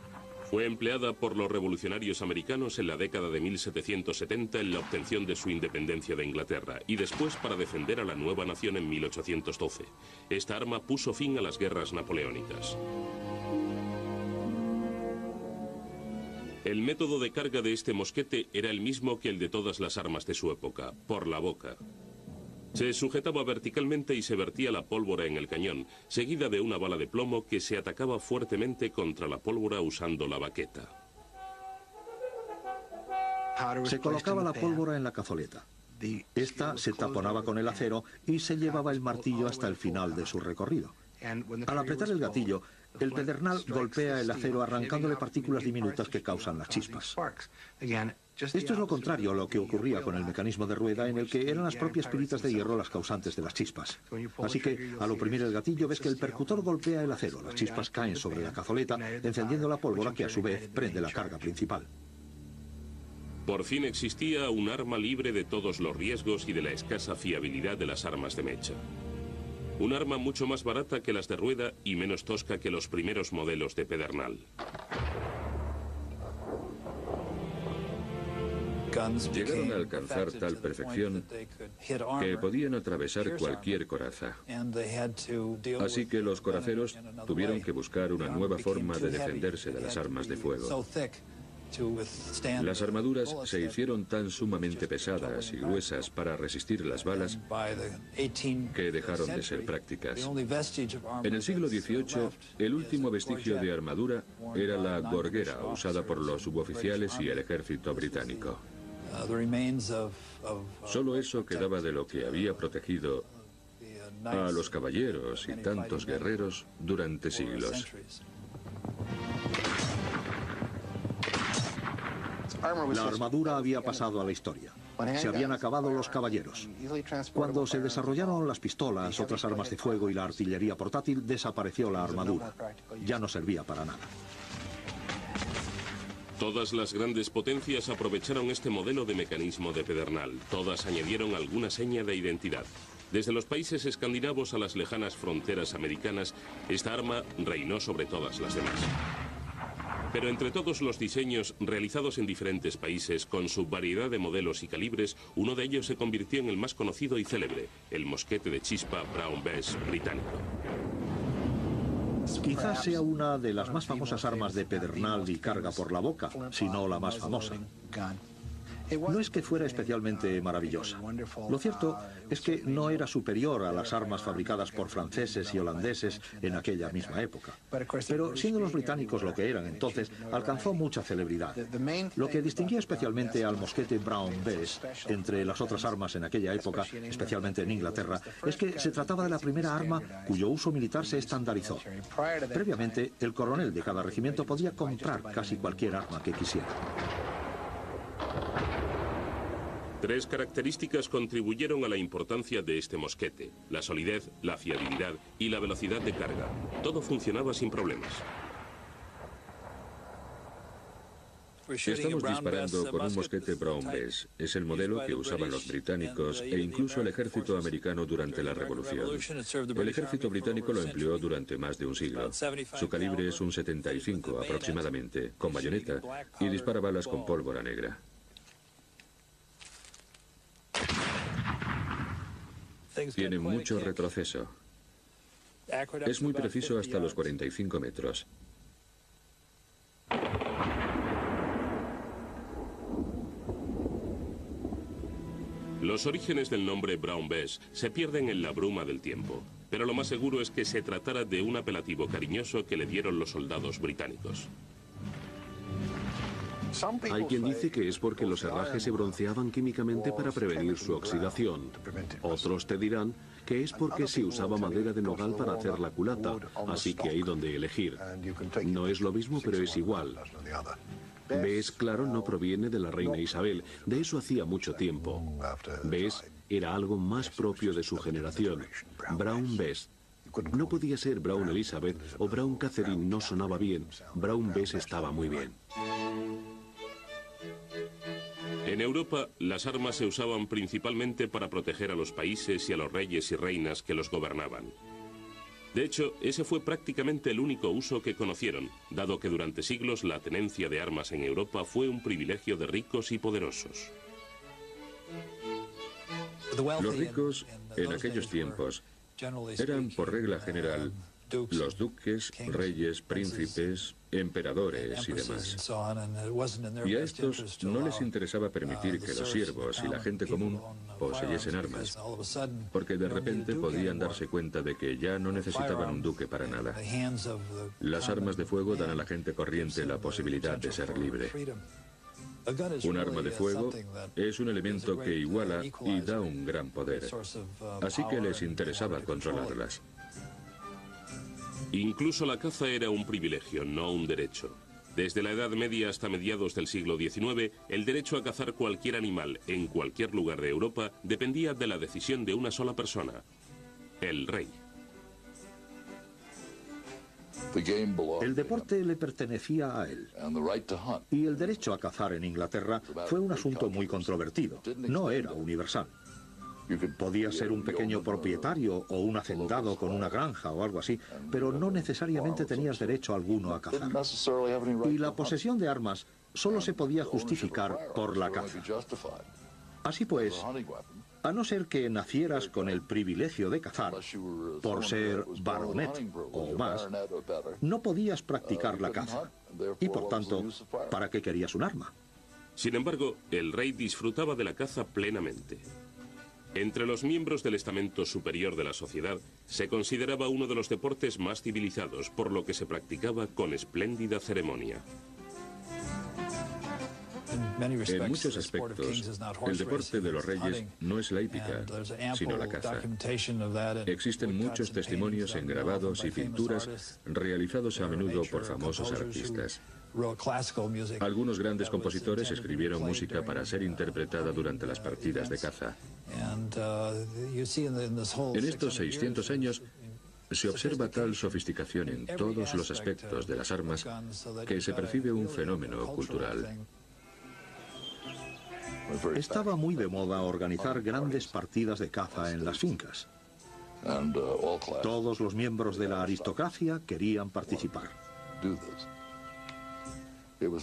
Fue empleada por los revolucionarios americanos en la década de 1770 en la obtención de su independencia de Inglaterra y después para defender a la nueva nación en 1812. Esta arma puso fin a las guerras napoleónicas. El método de carga de este mosquete era el mismo que el de todas las armas de su época, por la boca. Se sujetaba verticalmente y se vertía la pólvora en el cañón, seguida de una bala de plomo que se atacaba fuertemente contra la pólvora usando la baqueta. Se colocaba la pólvora en la cazoleta. Esta se taponaba con el acero y se llevaba el martillo hasta el final de su recorrido. Al apretar el gatillo, el pedernal golpea el acero arrancándole partículas diminutas que causan las chispas. Esto es lo contrario a lo que ocurría con el mecanismo de rueda, en el que eran las propias pilitas de hierro las causantes de las chispas. Así que al oprimir el gatillo ves que el percutor golpea el acero, las chispas caen sobre la cazoleta, encendiendo la pólvora que a su vez prende la carga principal. Por fin existía un arma libre de todos los riesgos y de la escasa fiabilidad de las armas de mecha. Un arma mucho más barata que las de rueda y menos tosca que los primeros modelos de pedernal. Llegaron a alcanzar tal perfección que podían atravesar cualquier coraza. Así que los coraceros tuvieron que buscar una nueva forma de defenderse de las armas de fuego. Las armaduras se hicieron tan sumamente pesadas y gruesas para resistir las balas que dejaron de ser prácticas. En el siglo XVIII, el último vestigio de armadura era la gorguera usada por los suboficiales y el ejército británico. Solo eso quedaba de lo que había protegido a los caballeros y tantos guerreros durante siglos. La armadura había pasado a la historia. Se habían acabado los caballeros. Cuando se desarrollaron las pistolas, otras armas de fuego y la artillería portátil, desapareció la armadura. Ya no servía para nada. Todas las grandes potencias aprovecharon este modelo de mecanismo de pedernal. Todas añadieron alguna seña de identidad. Desde los países escandinavos a las lejanas fronteras americanas, esta arma reinó sobre todas las demás. Pero entre todos los diseños realizados en diferentes países, con su variedad de modelos y calibres, uno de ellos se convirtió en el más conocido y célebre, el mosquete de chispa Brown Bess británico. Quizás sea una de las más famosas armas de pedernal y carga por la boca, si no la más famosa. No es que fuera especialmente maravillosa. Lo cierto es que no era superior a las armas fabricadas por franceses y holandeses en aquella misma época. Pero siendo los británicos lo que eran entonces, alcanzó mucha celebridad. Lo que distinguía especialmente al mosquete Brown Bess entre las otras armas en aquella época, especialmente en Inglaterra, es que se trataba de la primera arma cuyo uso militar se estandarizó. Previamente, el coronel de cada regimiento podía comprar casi cualquier arma que quisiera. Tres características contribuyeron a la importancia de este mosquete: la solidez, la fiabilidad y la velocidad de carga. Todo funcionaba sin problemas. Estamos disparando con un mosquete Brown Bess. Es el modelo que usaban los británicos e incluso el ejército americano durante la Revolución. El ejército británico lo empleó durante más de un siglo. Su calibre es un 75 aproximadamente, con bayoneta, y dispara balas con pólvora negra. Tiene mucho retroceso. Es muy preciso hasta los 45 metros. Los orígenes del nombre Brown Bess se pierden en la bruma del tiempo, pero lo más seguro es que se tratara de un apelativo cariñoso que le dieron los soldados británicos. Hay quien dice que es porque los herrajes se bronceaban químicamente para prevenir su oxidación. Otros te dirán que es porque se usaba madera de nogal para hacer la culata, así que hay donde elegir. No es lo mismo, pero es igual. Bess, claro, no proviene de la reina Isabel, de eso hacía mucho tiempo. Bess era algo más propio de su generación. Brown Bess. No podía ser Brown Elizabeth o Brown Catherine, no sonaba bien. Brown Bess estaba muy bien. En Europa, las armas se usaban principalmente para proteger a los países y a los reyes y reinas que los gobernaban. De hecho, ese fue prácticamente el único uso que conocieron, dado que durante siglos la tenencia de armas en Europa fue un privilegio de ricos y poderosos. Los ricos, en aquellos tiempos, eran por regla general los duques, reyes, príncipes, emperadores y demás. Y a estos no les interesaba permitir que los siervos y la gente común poseyesen armas, porque de repente podían darse cuenta de que ya no necesitaban un duque para nada. Las armas de fuego dan a la gente corriente la posibilidad de ser libre. Un arma de fuego es un elemento que iguala y da un gran poder, así que les interesaba controlarlas. Incluso la caza era un privilegio, no un derecho. Desde la Edad Media hasta mediados del siglo XIX, el derecho a cazar cualquier animal en cualquier lugar de Europa dependía de la decisión de una sola persona, el rey. El deporte le pertenecía a él. Y el derecho a cazar en Inglaterra fue un asunto muy controvertido. No era universal. Podía ser un pequeño propietario o un hacendado con una granja o algo así, pero no necesariamente tenías derecho alguno a cazar. Y la posesión de armas solo se podía justificar por la caza. Así pues, a no ser que nacieras con el privilegio de cazar, por ser baronet o más, no podías practicar la caza. Y por tanto, ¿para qué querías un arma? Sin embargo, el rey disfrutaba de la caza plenamente. Entre los miembros del estamento superior de la sociedad se consideraba uno de los deportes más civilizados, por lo que se practicaba con espléndida ceremonia. En muchos aspectos, el deporte de los reyes no es la hípica, sino la caza. Existen muchos testimonios en grabados y pinturas realizados a menudo por famosos artistas. Algunos grandes compositores escribieron música para ser interpretada durante las partidas de caza. En estos 600 años se observa tal sofisticación en todos los aspectos de las armas que se percibe un fenómeno cultural. Estaba muy de moda organizar grandes partidas de caza en las fincas. Todos los miembros de la aristocracia querían participar.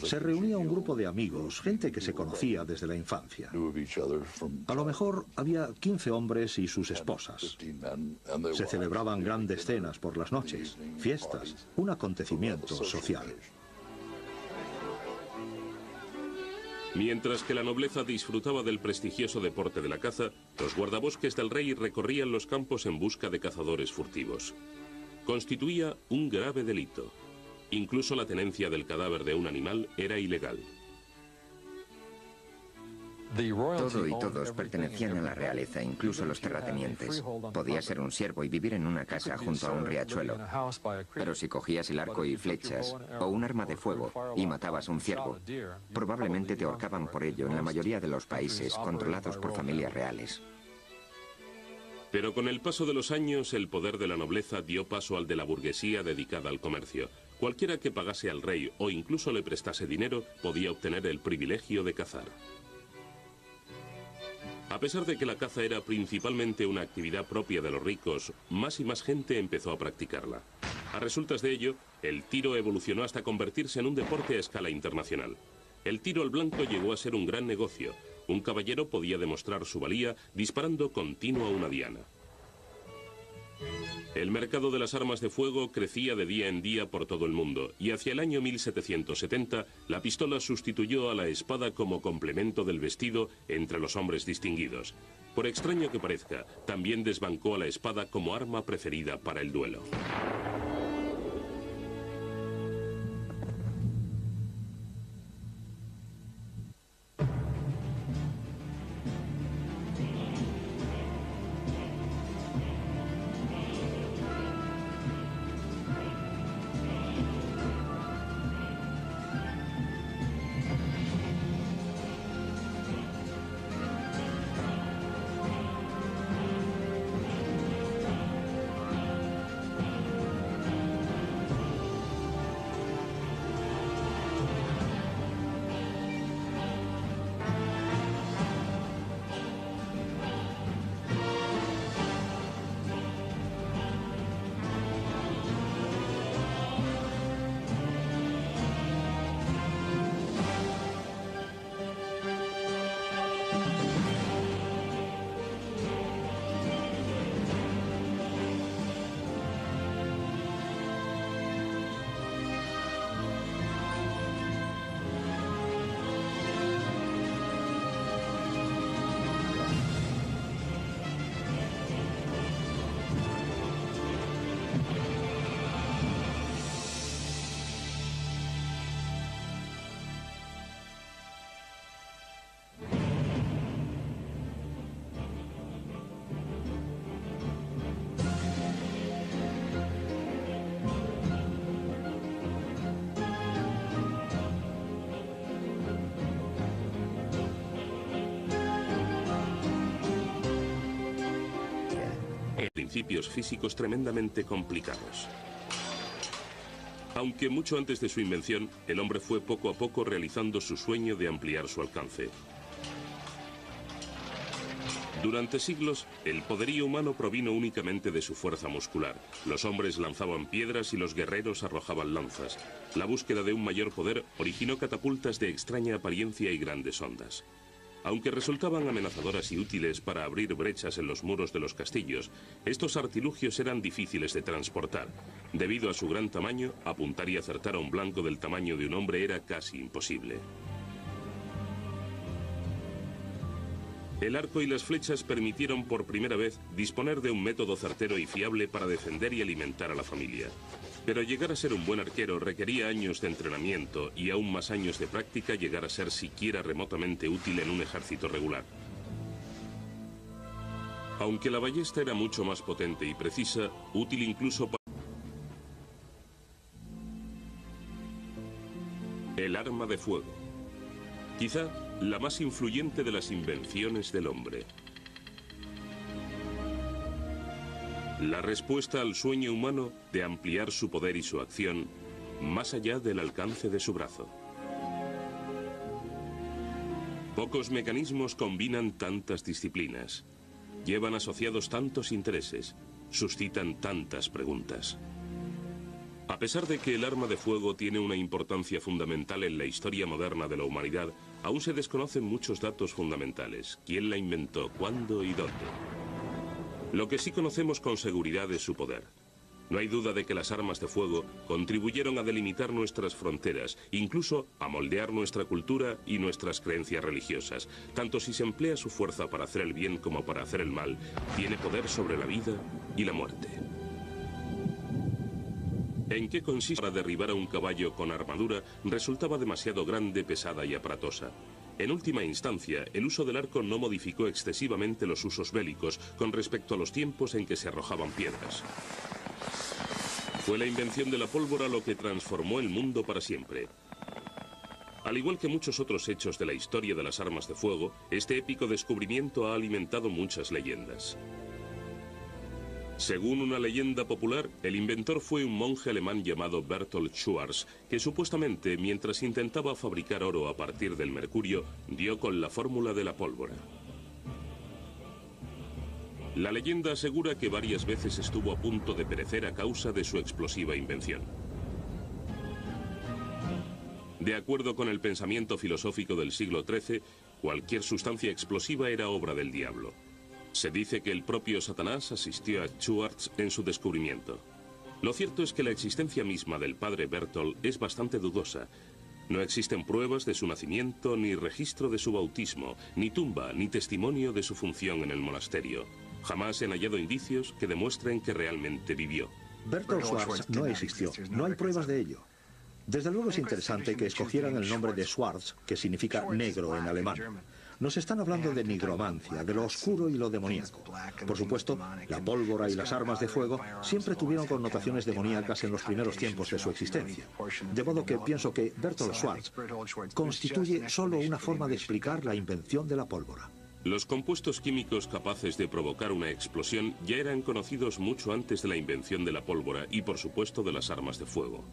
Se reunía un grupo de amigos, gente que se conocía desde la infancia. A lo mejor había 15 hombres y sus esposas. Se celebraban grandes cenas por las noches, fiestas, un acontecimiento social. Mientras que la nobleza disfrutaba del prestigioso deporte de la caza, los guardabosques del rey recorrían los campos en busca de cazadores furtivos. Constituía un grave delito. Incluso la tenencia del cadáver de un animal era ilegal. Todo y todos pertenecían a la realeza, incluso los terratenientes. Podías ser un siervo y vivir en una casa junto a un riachuelo. Pero si cogías el arco y flechas o un arma de fuego y matabas un ciervo, probablemente te ahorcaban por ello en la mayoría de los países controlados por familias reales. Pero con el paso de los años, el poder de la nobleza dio paso al de la burguesía dedicada al comercio. Cualquiera que pagase al rey o incluso le prestase dinero podía obtener el privilegio de cazar. A pesar de que la caza era principalmente una actividad propia de los ricos, más y más gente empezó a practicarla. A resultas de ello, el tiro evolucionó hasta convertirse en un deporte a escala internacional. El tiro al blanco llegó a ser un gran negocio. Un caballero podía demostrar su valía disparando continuo a una diana. El mercado de las armas de fuego crecía de día en día por todo el mundo, y hacia el año 1770 la pistola sustituyó a la espada como complemento del vestido entre los hombres distinguidos. Por extraño que parezca, también desbancó a la espada como arma preferida para el duelo. Principios físicos tremendamente complicados. Aunque mucho antes de su invención, el hombre fue poco a poco realizando su sueño de ampliar su alcance. Durante siglos, el poderío humano provino únicamente de su fuerza muscular. Los hombres lanzaban piedras y los guerreros arrojaban lanzas. La búsqueda de un mayor poder originó catapultas de extraña apariencia y grandes ondas. Aunque resultaban amenazadoras y útiles para abrir brechas en los muros de los castillos, estos artilugios eran difíciles de transportar. Debido a su gran tamaño, apuntar y acertar a un blanco del tamaño de un hombre era casi imposible. El arco y las flechas permitieron por primera vez disponer de un método certero y fiable para defender y alimentar a la familia. Pero llegar a ser un buen arquero requería años de entrenamiento y aún más años de práctica llegar a ser siquiera remotamente útil en un ejército regular. Aunque la ballesta era mucho más potente y precisa, útil incluso para el arma de fuego. Quizá la más influyente de las invenciones del hombre. La respuesta al sueño humano de ampliar su poder y su acción más allá del alcance de su brazo. Pocos mecanismos combinan tantas disciplinas, llevan asociados tantos intereses, suscitan tantas preguntas. A pesar de que el arma de fuego tiene una importancia fundamental en la historia moderna de la humanidad, aún se desconocen muchos datos fundamentales. ¿Quién la inventó? ¿Cuándo y dónde? Lo que sí conocemos con seguridad es su poder. No hay duda de que las armas de fuego contribuyeron a delimitar nuestras fronteras, incluso a moldear nuestra cultura y nuestras creencias religiosas. Tanto si se emplea su fuerza para hacer el bien como para hacer el mal, tiene poder sobre la vida y la muerte. ¿En qué consiste? Para derribar a un caballo con armadura resultaba demasiado grande, pesada y aparatosa. En última instancia, el uso del arco no modificó excesivamente los usos bélicos con respecto a los tiempos en que se arrojaban piedras. Fue la invención de la pólvora lo que transformó el mundo para siempre. Al igual que muchos otros hechos de la historia de las armas de fuego, este épico descubrimiento ha alimentado muchas leyendas. Según una leyenda popular, el inventor fue un monje alemán llamado Berthold Schwarz, que supuestamente, mientras intentaba fabricar oro a partir del mercurio, dio con la fórmula de la pólvora. La leyenda asegura que varias veces estuvo a punto de perecer a causa de su explosiva invención. De acuerdo con el pensamiento filosófico del siglo XIII, cualquier sustancia explosiva era obra del diablo. Se dice que el propio Satanás asistió a Schwarz en su descubrimiento. Lo cierto es que la existencia misma del padre Berthold es bastante dudosa. No existen pruebas de su nacimiento, ni registro de su bautismo, ni tumba, ni testimonio de su función en el monasterio. Jamás se han hallado indicios que demuestren que realmente vivió. Berthold Schwarz no existió, no hay pruebas de ello. Desde luego es interesante que escogieran el nombre de Schwarz, que significa negro en alemán. Nos están hablando de nigromancia, de lo oscuro y lo demoníaco. Por supuesto, la pólvora y las armas de fuego siempre tuvieron connotaciones demoníacas en los primeros tiempos de su existencia. De modo que pienso que Berthold Schwarz constituye solo una forma de explicar la invención de la pólvora. Los compuestos químicos capaces de provocar una explosión ya eran conocidos mucho antes de la invención de la pólvora y, por supuesto, de las armas de fuego.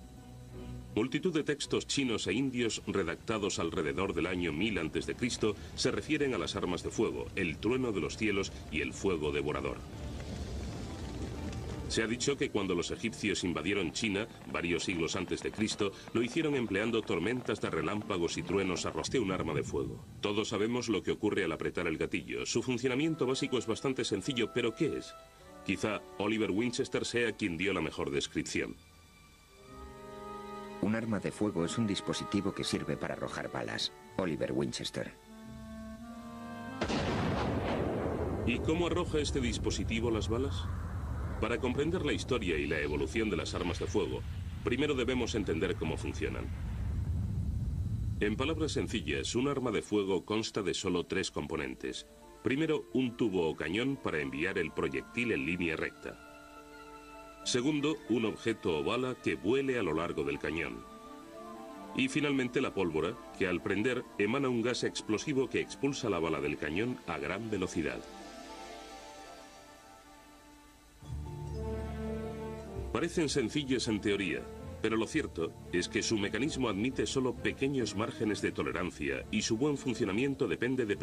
Multitud de textos chinos e indios redactados alrededor del año 1000 a.C. se refieren a las armas de fuego, el trueno de los cielos y el fuego devorador. Se ha dicho que cuando los egipcios invadieron China, varios siglos antes de Cristo, lo hicieron empleando tormentas de relámpagos y truenos arrojados un arma de fuego. Todos sabemos lo que ocurre al apretar el gatillo. Su funcionamiento básico es bastante sencillo, pero ¿qué es? Quizá Oliver Winchester sea quien dio la mejor descripción. Un arma de fuego es un dispositivo que sirve para arrojar balas. Oliver Winchester. ¿Y cómo arroja este dispositivo las balas? Para comprender la historia y la evolución de las armas de fuego, primero debemos entender cómo funcionan. En palabras sencillas, un arma de fuego consta de solo tres componentes. Primero, un tubo o cañón para enviar el proyectil en línea recta. Segundo, un objeto o bala que vuele a lo largo del cañón. Y finalmente la pólvora, que al prender emana un gas explosivo que expulsa la bala del cañón a gran velocidad. Parecen sencillas en teoría, pero lo cierto es que su mecanismo admite solo pequeños márgenes de tolerancia y su buen funcionamiento depende de